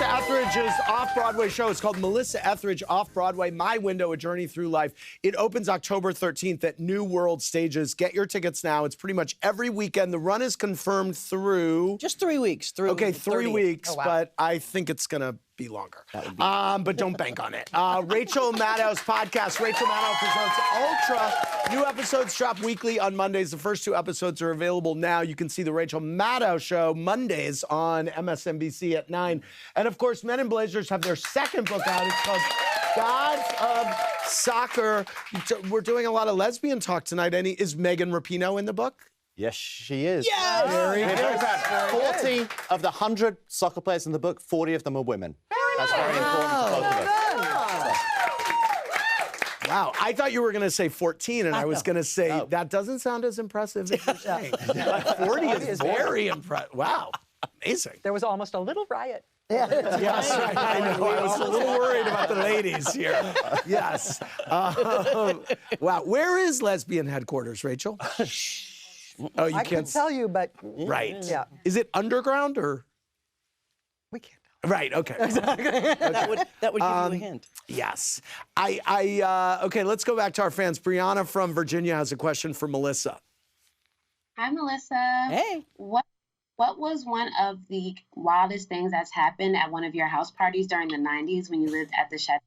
Etheridge's off-Broadway show. It's called Melissa Etheridge Off-Broadway, My Window, A Journey Through Life. It opens October 13th at New World Stages. Get your tickets now. It's pretty much every weekend. The run is confirmed through... Just 3 weeks. Okay, 3 weeks, Oh, wow. but I think it's going to be longer. But don't bank on it. Rachel Maddow's podcast, Rachel Maddow Presents Ultra. New episodes drop weekly on Mondays. The first 2 episodes are available now. You can see the Rachel Maddow Show Mondays on MSNBC at 9. And of course, Men in Blazers have their second book out. It's called Gods of Soccer. We're doing a lot of lesbian talk tonight. Is Megan Rapinoe in the book? Yes, she is. Yes! Very We're good. very proud. 40 of the 100 soccer players in the book, 40 of them are women. That's very important to both of us. Wow, I thought you were going to say 14, and I was going to say, that doesn't sound as impressive as you're saying. But 40 is very impressive. Wow, amazing. There was almost a little riot. Yes, I know. I was a little worried about the ladies here. Yes. Wow, where is lesbian headquarters, Rachel? Oh, you I can't can tell you, but Right. yeah, Is it underground or? we can't. Right. Okay. That would give you a hint. Yes. Okay, let's go back to our fans. Brianna from Virginia has a question for Melissa. Hi, Melissa. Hey. What was one of the wildest things that's happened at one of your house parties during the 90s when you lived at the Chateau?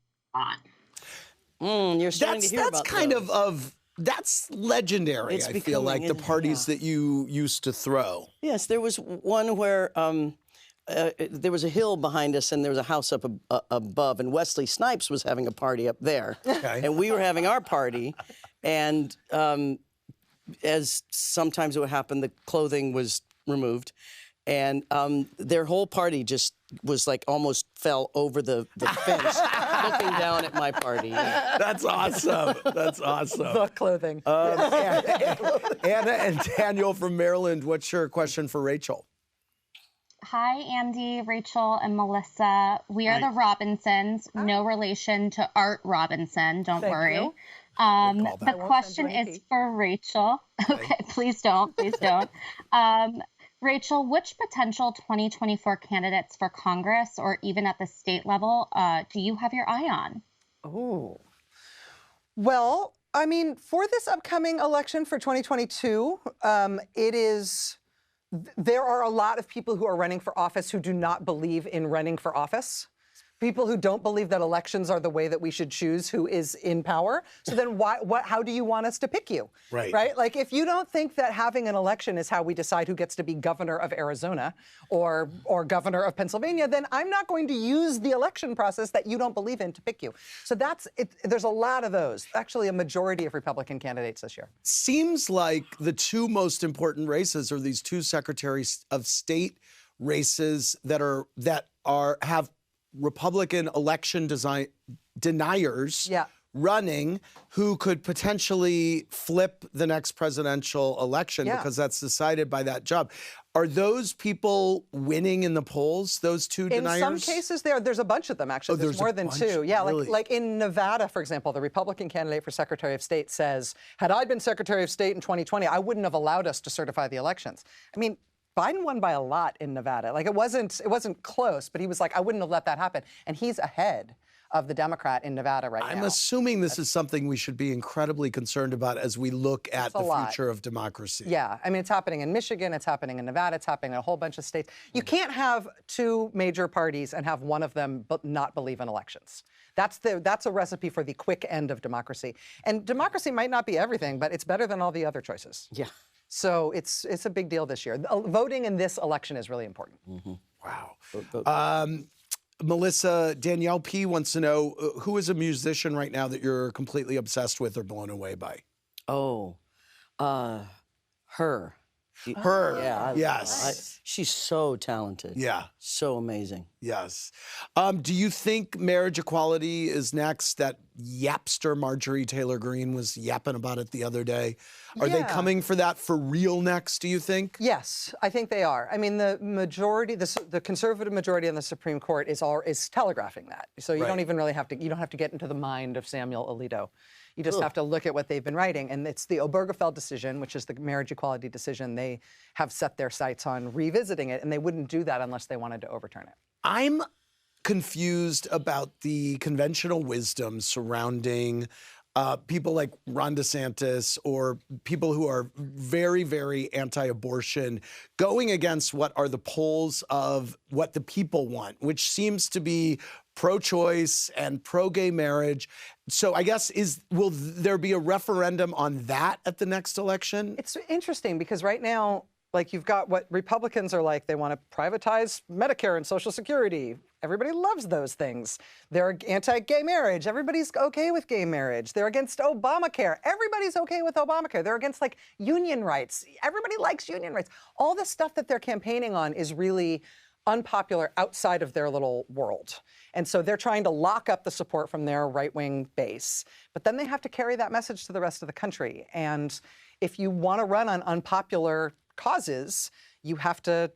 You're starting to hear That's about kind those. of that's legendary. It's I feel like the becoming, parties that you used to throw. Yes, there was one where there was a hill behind us and there was a house up above, and Wesley Snipes was having a party up there. Okay. And we were having our party, and as sometimes it would happen, the clothing was removed, and their whole party just was like almost fell over the fence looking down at my party. Yeah. That's awesome. That's awesome. The clothing. Anna and Daniel from Maryland, what's your question for Rachel? Hi, Andy, Rachel, and Melissa. We are the Robinsons, no relation to Art Robinson, don't worry. you. The question is for Rachel. Okay, please don't, please don't. Rachel, which potential 2024 candidates for Congress or even at the state level do you have your eye on? Oh. Well, I mean, for this upcoming election for 2022, there are a lot of people who are running for office who do not believe in running for office. People who don't believe that elections are the way that we should choose who is in power. So then how do you want us to pick you? Right. Like, if you don't think that having an election is how we decide who gets to be governor of Arizona or governor of Pennsylvania, then I'm not going to use the election process that you don't believe in to pick you. So that's it. There's a lot of those. Actually, a majority of Republican candidates this year. Seems like the 2 most important races are these 2 secretaries of state races that have Republican election deniers running who could potentially flip the next presidential election because that's decided by that job. Are those people winning in the polls, those 2 deniers? In some cases, there's a bunch of them, actually. Oh, there's more than 2. Yeah, really? like in Nevada, for example, the Republican candidate for Secretary of State says, had I been Secretary of State in 2020, I wouldn't have allowed us to certify the elections. I mean, Biden won by a lot in Nevada. Like, it wasn't close, but he was like, I wouldn't have let that happen. And he's ahead of the Democrat in Nevada right now. I'm assuming this is something we should be incredibly concerned about as we look at the future of democracy. Yeah, I mean, it's happening in Michigan, it's happening in Nevada, it's happening in a whole bunch of states. You can't have 2 major parties and have one of them not believe in elections. That's a recipe for the quick end of democracy. And democracy might not be everything, but it's better than all the other choices. Yeah. So it's a big deal this year. Voting in this election is really important. Wow. Melissa, Danielle P. wants to know, who is a musician right now that you're completely obsessed with or blown away by? Oh, her. Her. Yeah. Yes. She's so talented. Yeah. So amazing. Yes. Do you think marriage equality is next? That yapster Marjorie Taylor Greene was yapping about it the other day. Are they coming for that for real next, do you think? Yes, I think they are. I mean, the majority, the conservative majority on the Supreme Court is telegraphing that. So you don't even really have to, you don't have to get into the mind of Samuel Alito. You just have to look at what they've been writing. And it's the Obergefell decision, which is the marriage equality decision. They have set their sights on revisiting it, and they wouldn't do that unless they wanted to overturn it. I'm confused about the conventional wisdom surrounding people like Ron DeSantis or people who are very, very anti-abortion going against what are the polls of what the people want, which seems to be pro-choice and pro-gay marriage. So I guess will there be a referendum on that at the next election? It's interesting because right now, like you've got what Republicans are like, they want to privatize Medicare and Social Security. Everybody loves those things. They're anti-gay marriage. Everybody's okay with gay marriage. They're against Obamacare. Everybody's okay with Obamacare. They're against like union rights. Everybody likes union rights. All the stuff that they're campaigning on is really unpopular outside of their little world. And so they're trying to lock up the support from their right-wing base. But then they have to carry that message to the rest of the country. And if you want to run on unpopular causes, you have to,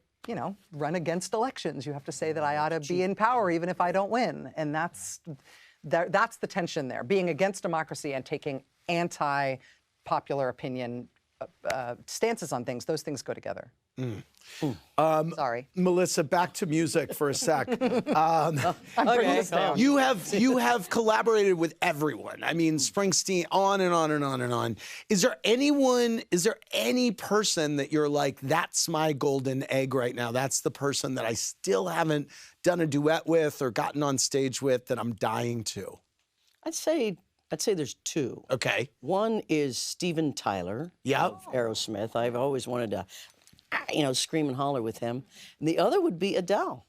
run against elections. You have to say that I ought to be in power even if I don't win. And that's the tension there, being against democracy and taking anti-popular opinion stances on things. Those things go together. Sorry. Melissa, back to music for a sec. Okay. You have collaborated with everyone. I mean, Springsteen, on and on and on and on. Is there any person that you're like, that's my golden egg right now? That's the person that I still haven't done a duet with or gotten on stage with that I'm dying to? I'd say there's two. Okay. One is Steven Tyler of Aerosmith. I've always wanted to scream and holler with him. And the other would be Adele.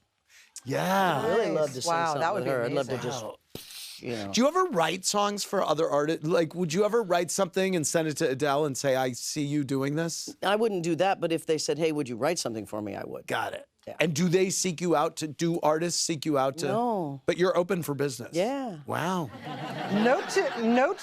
Yeah. I'd really love to sing something that would with her. be I'd love to amazing. just, Do you ever write songs for other artists? Like, would you ever write something and send it to Adele and say, I see you doing this? I wouldn't do that, but if they said, hey, would you write something for me, I would. Got it. Yeah. And do they seek you out do artists seek you out to? No. But you're open for business. Yeah. Wow. Note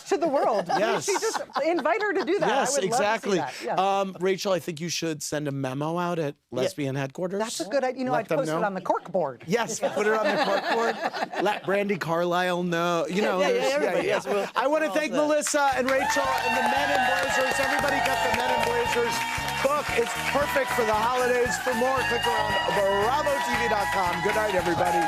to the world. Yes. She just invite her to do that. Yes, I would exactly. Love to see that. Yeah. Rachel, I think you should send a memo out at lesbian headquarters. That's a good idea. Let I'd them post know. it on the cork board. Yes, put it on the corkboard. Let Brandy Carlisle know. everybody, yes, we'll- I want to thank Melissa and Rachel and the Men in Blazers. Everybody got the Men in Blazers book. It's perfect for the holidays. For more, click around BravoTV.com. Good night, everybody.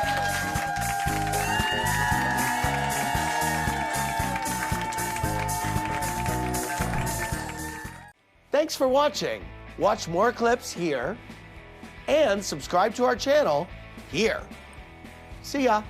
Thanks for watching. Watch more clips here and subscribe to our channel here. See ya.